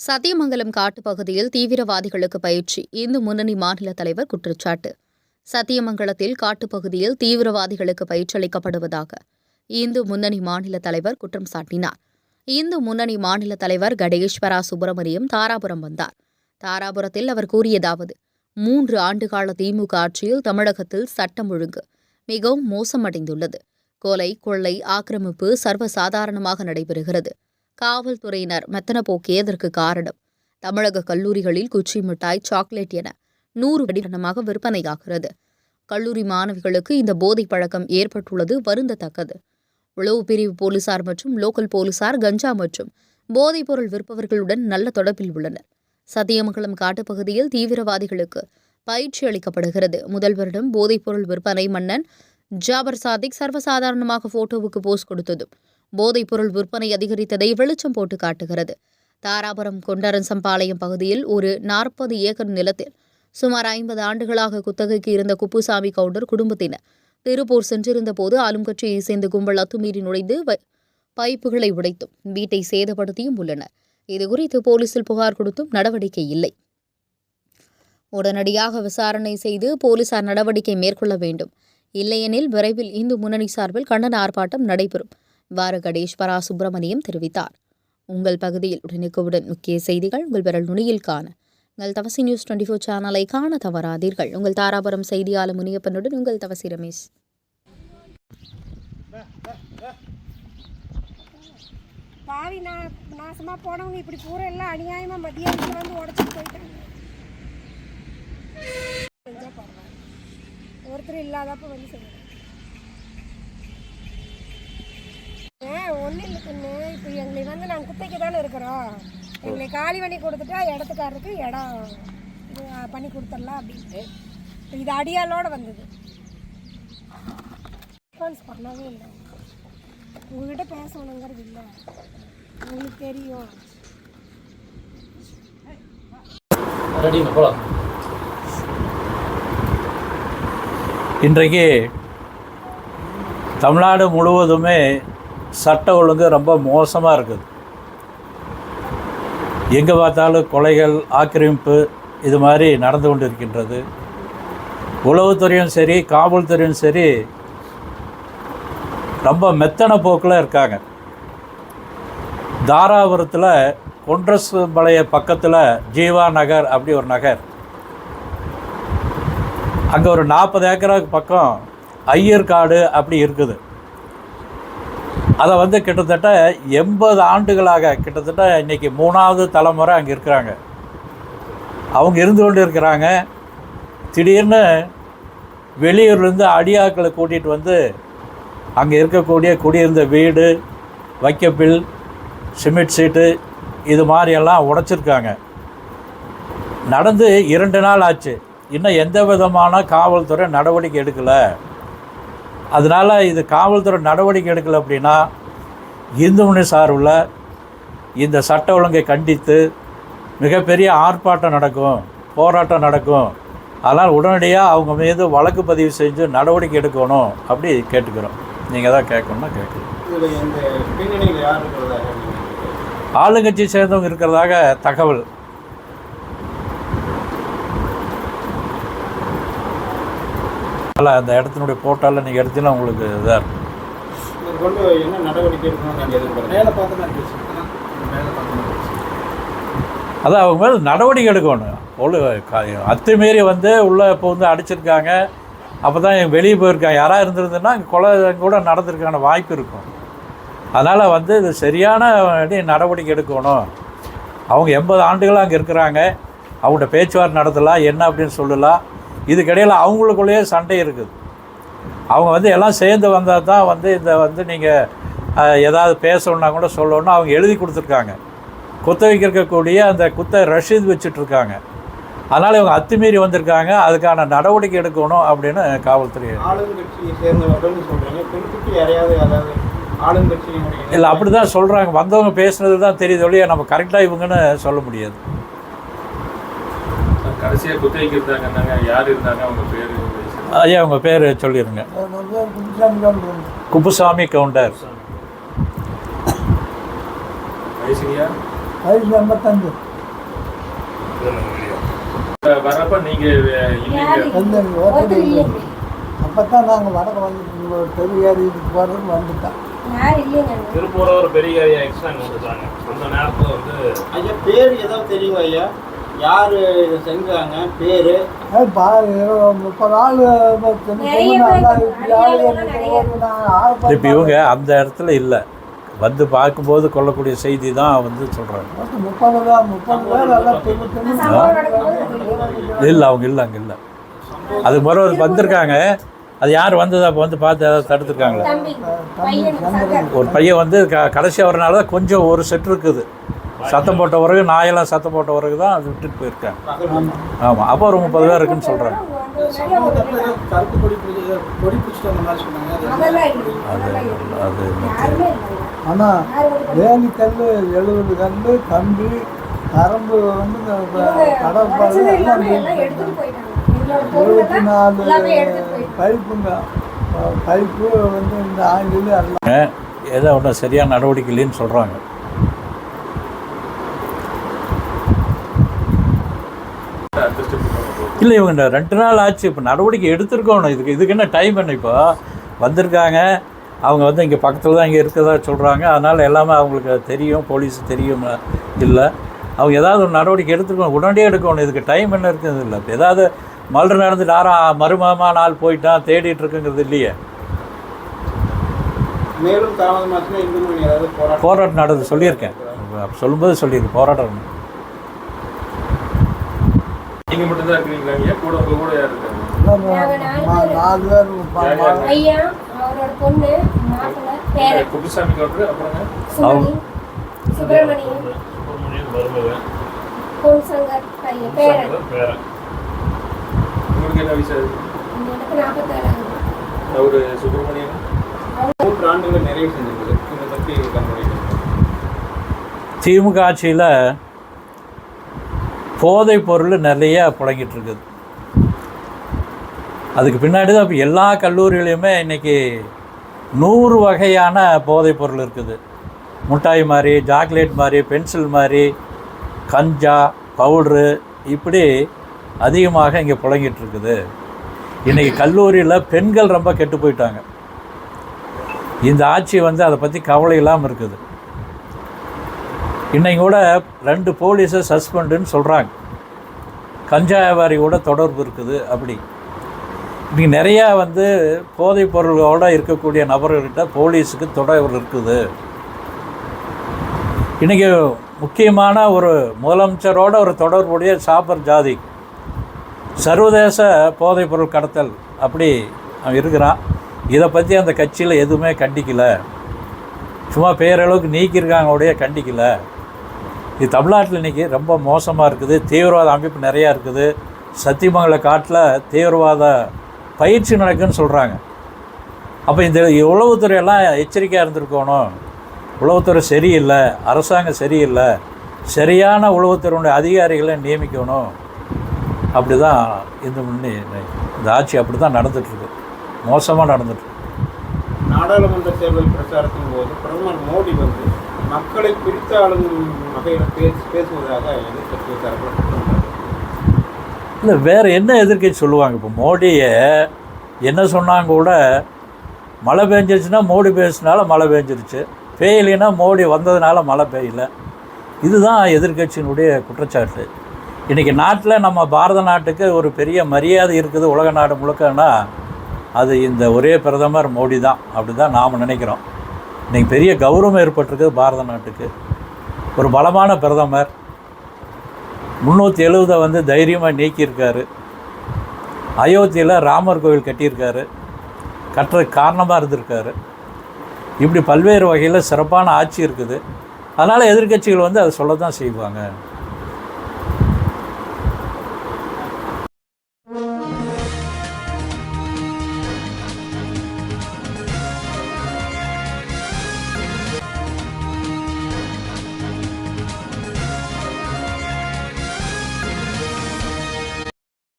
சத்தியமங்கலம் காட்டுப்பகுதியில் தீவிரவாதிகளுக்கு பயிற்சி இந்து முன்னணி மாநில தலைவர் குற்றச்சாட்டு. சத்தியமங்கலத்தில் காட்டுப்பகுதியில் தீவிரவாதிகளுக்கு பயிற்சி அளிக்கப்படுவதாக இந்து முன்னணி மாநில தலைவர் குற்றம் சாட்டினார். இந்து முன்னணி மாநில தலைவர் கடேஸ்வரா சுப்பிரமணியம் தாராபுரம் வந்தார். தாராபுரத்தில் அவர் கூறியதாவது: 3 ஆண்டுகால திமுக ஆட்சியில் தமிழகத்தில் சட்டம் ஒழுங்கு மிகவும் மோசமடைந்துள்ளது. கொலை, கொள்ளை, ஆக்கிரமிப்பு சர்வசாதாரணமாக நடைபெறுகிறது. காவல்துறையினர் மெத்தன போக்கே இதற்கு காரணம். தமிழக கல்லூரிகளில் குச்சி மிட்டாய், சாக்லேட் என 100 கடினமாக விற்பனையாகிறது. கல்லூரி மாணவிகளுக்கு இந்த போதைப் பழக்கம் ஏற்பட்டுள்ளது வருந்தத்தக்கது. உளவு பிரிவு போலீசார் மற்றும் லோக்கல் போலீசார் கஞ்சா மற்றும் போதைப்பொருள் விற்பவர்களுடன் நல்ல தொடர்பில் உள்ளனர். சத்தியமங்கலம் காட்டுப்பகுதியில் தீவிரவாதிகளுக்கு பயிற்சி அளிக்கப்படுகிறது. முதல் வருடம் போதைப்பொருள் விற்பனை மன்னன் ஜாபர் சாதிக் சர்வசாதாரணமாக போட்டோவுக்கு போஸ்ட் கொடுத்ததும் போதைப்பொருள் விற்பனை அதிகரித்ததை வெளிச்சம் போட்டு காட்டுகிறது. தாராபுரம் கொண்டரசம்பாளையம் பகுதியில் ஒரு 40 ஏக்கர் நிலத்தில் சுமார் 50 ஆண்டுகளாக குத்தகைக்கு இருந்த குப்புசாமி கவுண்டர் குடும்பத்தினர் திருப்பூர் சென்றிருந்த போது ஆளும் கட்சியை சேர்ந்த கும்பல் அத்துமீறி நுழைந்து பைப்புகளை உடைத்தும் வீட்டை சேதப்படுத்தியும் உள்ளனர். இதுகுறித்து போலீசில் புகார் கொடுத்தும் நடவடிக்கை இல்லை. உடனடியாக விசாரணை செய்து போலீசார் நடவடிக்கை மேற்கொள்ள வேண்டும். இல்லையெனில் விரைவில் இந்து முன்னணி சார்பில் கண்டன ஆர்ப்பாட்டம் நடைபெறும். இவ்வாறு கடேஸ்வரா சுப்பிரமணியம் தெரிவித்தார். உங்கள் பகுதியில் உடனுக்குடன் முக்கிய செய்திகள் உங்கள் விரல் நுனியில் காண உங்கள் தவசி நியூஸ் 24 சேனலை காண தவறாதீர்கள். உங்கள் தாராபுரம் செய்தியாளர் முனியப்பனுடன் உங்கள் தவசி ரமேஷ். பாவி நாசமாக போனவங்க இப்படி பூரா எல்லாம் அநியாயமாக மதியானத்தில் வந்து உடச்சிட்டு போயிட்டாங்க. ஒருத்தர் இல்லாதப்ப வந்து செய்யணும். ஒன்றும் இல்லை கண்ணு, இப்போ எங்களை வந்து நாங்கள் குத்தைக்கு தானே இருக்கிறோம். எங்களை காலி பண்ணி கொடுத்துட்டா இடத்துக்காரருக்கு இடம் இது பண்ணி கொடுத்துடலாம் அப்படின்ட்டு இது அடியாலோடு வந்தது. ரெஸ்பான்ஸ் பண்ணவே இல்லை. உங்கள்கிட்ட பேசணுங்கிறது இல்லை, உங்களுக்கு தெரியும். இன்றைக்கு தமிழ்நாடு முழுவதுமே சட்ட ஒழுங்கு ரொம்ப மோசமாக இருக்குது. எங்கே பார்த்தாலும் கொலைகள், ஆக்கிரமிப்பு இது மாதிரி நடந்து கொண்டு இருக்கின்றது. உளவுத்துறையும் சரி, காவல்துறையும் சரி ரொம்ப மெத்தன போக்கில் இருக்காங்க. தாராபுரத்தில் கொண்டரசம்பாளைய பக்கத்தில் ஜீவா நகர் அப்படி ஒரு நகர், அங்கே ஒரு 40 ஏக்கருக்கு பக்கம் ஐயர் காடு அப்படி இருக்குது. அதை வந்து கிட்டத்தட்ட 80 ஆண்டுகளாக, கிட்டத்தட்ட இன்றைக்கி 3வது தலைமுறை அங்கே இருக்கிறாங்க. அவங்க இருந்து கொண்டு இருக்கிறாங்க. திடீர்னு வெளியூர்லேருந்து அடியாக்களை கூட்டிகிட்டு வந்து அங்கே இருக்கக்கூடிய குடியிருந்த வீடு, வைக்கப்பில், சிமெண்ட் சீட்டு இது மாதிரியெல்லாம் உடைச்சிருக்காங்க. நடந்து 2 நாள் ஆச்சு. இன்னும் எந்த விதமான காவல்துறை நடவடிக்கை எடுக்கலை. அதனால் இது காவல்துறை நடவடிக்கை எடுக்கலை அப்படின்னா இந்து முன்னணி சார்பில் இந்த சட்ட ஒழுங்கை கண்டித்து மிகப்பெரிய ஆர்ப்பாட்டம் நடக்கும், போராட்டம் நடக்கும். அதனால் உடனடியாக அவங்க மீது வழக்கு பதிவு செஞ்சு நடவடிக்கை எடுக்கணும் அப்படி கேட்டுக்கிறோம். நீங்கள் தான் கேட்கணும்னா கேட்கணும். ஆளுங்கட்சி சேர்ந்தவங்க இருக்கிறதாக தகவல். அந்த இடத்தினுடைய போட்டால நீங்கள் எடுத்தீங்கன்னா உங்களுக்கு இதாக இருக்கும். அதான் அவங்க மேலே நடவடிக்கை எடுக்கணும். அத்துமீறி வந்து உள்ளே இப்போ வந்து அடிச்சிருக்காங்க. அப்போ தான் வெளியே போயிருக்காங்க. யாராக இருந்திருந்ததுன்னா அங்கே கொலை கூட நடந்திருக்கான வாய்ப்பு இருக்கும். அதனால் வந்து இது சரியான நடவடிக்கை எடுக்கணும். அவங்க 80 ஆண்டுகளாக அங்கே இருக்கிறாங்க. அவங்கள்ட்ட பேச்சுவார்த்தை நடத்தலாம், என்ன அப்படின்னு சொல்லலாம். இதுக்கிடையில் அவங்களுக்குள்ளேயே சண்டை இருக்குது. அவங்க வந்து எல்லாம் சேர்ந்து வந்தால் தான் வந்து இந்த வந்து நீங்கள் ஏதாவது பேசணுன்னா கூட சொல்லணுன்னா அவங்க எழுதி கொடுத்துருக்காங்க. குத்தகைக்கு இருக்கக்கூடிய அந்த குத்த ரசீது வச்சுட்ருக்காங்க. அதனால் இவங்க அத்துமீறி வந்திருக்காங்க. அதுக்கான நடவடிக்கை எடுக்கணும் அப்படின்னு காவல்துறை. இல்லை, அப்படி தான் சொல்கிறாங்க. வந்தவங்க பேசுனது தான் தெரியுது ஒழிய நம்ம கரெக்டாக இவங்கன்னு சொல்ல முடியாது. கடைசியாக குத்தகைக்கு இருந்தாங்க, யார் இருந்தாங்க, அவங்க பேர்? ஐயா, அவங்க பேர் சொல்லிடுங்க. குப்புசாமி கவுண்டர். வயசுங்கய்யா? வயசு 85. வரப்ப நீங்க வந்து ஓட்டு அப்போ தான் நாங்கள் வடக்கு வந்து பெரிய இதுக்கு போகிறதுக்கு வந்துட்டோம். யார் இல்லைங்க திருப்பூர் ஒரு பெரிய ஏரியா எக்ஸ்ட்ரா வந்துட்டாங்க. அந்த நேரத்தில் வந்து ஐயா பேர் ஏதாவது தெரியும் ஐயா? யார் இதை செஞ்சாங்க பேர்? 30 நாள் இப்போ இவங்க அந்த இடத்துல இல்லை, வந்து பார்க்கும்போது கொள்ளக்கூடிய செய்தி தான் வந்து சொல்கிறாங்க. 30 பேர் எல்லாம் இல்லை அவங்க இல்லை, அங்கே இல்லை. அது முறை வந்திருக்காங்க. அது யார் வந்தது அப்போ வந்து பார்த்து ஏதாவது தடுத்துருக்காங்களா? ஒரு பையன் வந்து கடைசியாக வரனால தான் கொஞ்சம் ஒரு செட் இருக்குது. சத்தம் போட்ட பிறகு நாயெல்லாம் சத்தம் போட்ட பிறகு தான் அது விட்டுட்டு போயிருக்காங்க. ஆமாம், அப்போ ஒரு 30 பேர் இருக்குன்னு சொல்கிறாங்க. கருப்பு கொடி பிடிச்சிட்டு வந்த மாதிரி சொன்னாங்க. அது ஆனால் வேலி கல் 70 கல் கம்பி கரம்பு வந்து கடற்பாடு எல்லாம் 24 பைப்புங்க. பைப்பு வந்து இந்த ஆங்கில எல்லாம் ஏதோ ஒன்றும் சரியான நடவடிக்கை இல்லைன்னு சொல்கிறாங்க. இல்லை இவங்க 2 நாள் ஆச்சு, இப்போ நடவடிக்கை எடுத்துருக்கணும். இதுக்கு என்ன டைம் என்ன? இப்போ வந்திருக்காங்க, அவங்க வந்து இங்கே பக்கத்தில் தான் இங்கே இருக்கிறதா சொல்கிறாங்க. அதனால் எல்லாமே அவங்களுக்கு தெரியும், போலீஸ் தெரியும் இல்லை. அவங்க ஏதாவது ஒரு நடவடிக்கை எடுத்துருக்கணும், உடனடியாக எடுக்கணும். இதுக்கு டைம் என்ன இருக்குது இல்லை. இப்போ ஏதாவது மல்று நடந்துட்டு யாரும் மருமகமாக நாள் போயிட்டான் தேடிட்டு இருக்குங்கிறது இல்லையே. மேலும் தாமதமாச்சுன்னா இன்னும் ஏதாவது போராட்டம் நடந்து சொல்லியிருக்கேன், சொல்லும்போது சொல்லியிருக்கேன் போராட்டம். நீங்க மட்டும் தான் இருக்கீங்களா? கூட உங்க கூட யார் இருக்காங்க? 4 பேர். ஐயா, அவரோட பொண்ணு, மாப்பிள்ளை, பேரன் குப்புசாமி கவுண்டர், அப்புறம் சுப்பிரமணியன், பொன் சங்கர் பையன், பேரன். உங்களுக்கு என்ன விஷயம்? எனக்கு 47 அவரு சுப்பிரமணியன் 3 ஆண்டுகள் நிறைவு செஞ்சிருக்கு. இதை பற்றி திமுக ஆட்சியில் போதைப் பொருள் நிறைய புழங்கிட்டு இருக்குது. அதுக்கு பின்னாடி தான் இப்போ எல்லா கல்லூரிகளையுமே இன்றைக்கி 100 வகையான போதைப் பொருள் இருக்குது. மிட்டாய் மாதிரி, சாக்லேட் மாதிரி, பென்சில் மாதிரி, கஞ்சா, பவுட்ரு, இப்படி அதிகமாக இங்கே புழங்கிட்டு இருக்குது. இன்றைக்கி கல்லூரியில் பெண்கள் ரொம்ப கெட்டு போயிட்டாங்க. இந்த ஆட்சி வந்து அதை பற்றி கவலை இல்லாமல் இருக்குது. இன்றைக்கி கூட 2 போலீஸை சஸ்பெண்டுன்னு சொல்கிறாங்க. கஞ்சா வியாபாரி கூட தொடர்பு இருக்குது. அப்படி இன்றைக்கி நிறையா வந்து போதைப் பொருளோடு இருக்கக்கூடிய நபர்கள்கிட்ட போலீஸுக்கு தொடர்பு இருக்குது. இன்றைக்கி முக்கியமான ஒரு முதலமைச்சரோட ஒரு தொடர்புடைய சாப்பர் ஜாதி சர்வதேச போதைப் பொருள் கடத்தல் அப்படி அவன் இருக்கிறான். இதை பற்றி அந்த கட்சியில் எதுவுமே கண்டிக்கலை, சும்மா பேரளவுக்கு நீக்கியிருக்காங்க, உடைய கண்டிக்கலை. இது தமிழ்நாட்டில் இன்றைக்கி ரொம்ப மோசமாக இருக்குது. தீவிரவாத அமைப்பு நிறையா இருக்குது. சத்தியமங்கல காட்டில் தீவிரவாத பயிற்சி நடக்குன்னு சொல்கிறாங்க. அப்போ இந்த உளவுத்துறையெல்லாம் எச்சரிக்கையாக இருந்திருக்கணும். உளவுத்துறை சரியில்லை, அரசாங்கம் சரியில்லை, சரியான உளவுத்துறையுடைய அதிகாரிகளை நியமிக்கணும். அப்படி தான் இந்த ஆட்சி அப்படி தான் நடந்துகிட்ருக்கு, மோசமாக நடந்துகிட்ருக்கு. நாடாளுமன்ற தேர்தல் பிரச்சாரத்தின் போது பிரதமர் மோடி வந்து மக்களை பிரித்தாளும் வகையில் பேசுவதாக எதிர்க்கட்சி தரப்பட்டு இல்லை வேறு என்ன எதிர்க்கட்சி சொல்லுவாங்க? இப்போ மோடியை என்ன சொன்னாங்க கூட, மழை பெஞ்சிருச்சுன்னா மோடி பேசினால மழை பெஞ்சிருச்சு, பெய்யலைன்னா மோடி வந்ததுனால மழை பெய்யல. இதுதான் எதிர்க்கட்சியினுடைய குற்றச்சாட்டு. இன்றைக்கி நாட்டில் நம்ம பாரத நாட்டுக்கு ஒரு பெரிய மரியாதை இருக்குது உலக நாடு முழுக்கன்னா அது இந்த ஒரே பிரதமர் மோடி தான். அப்படி தான் நாம் நினைக்கிறோம். இன்றைக்கி பெரிய கௌரவம் ஏற்பட்டிருக்குது பாரத நாட்டுக்கு. ஒரு பலமான பிரதமர் 370 வந்து தைரியமாக நீக்கியிருக்காரு. அயோத்தியில் ராமர் கோவில் கட்டியிருக்காரு, கட்டுறதுக்கு காரணமாக இருந்திருக்காரு. இப்படி பல்வேறு வகையில் சிறப்பான ஆட்சி இருக்குது. அதனால் எதிர்க்கட்சிகள் வந்து அதை சொல்ல தான் செய்வாங்க.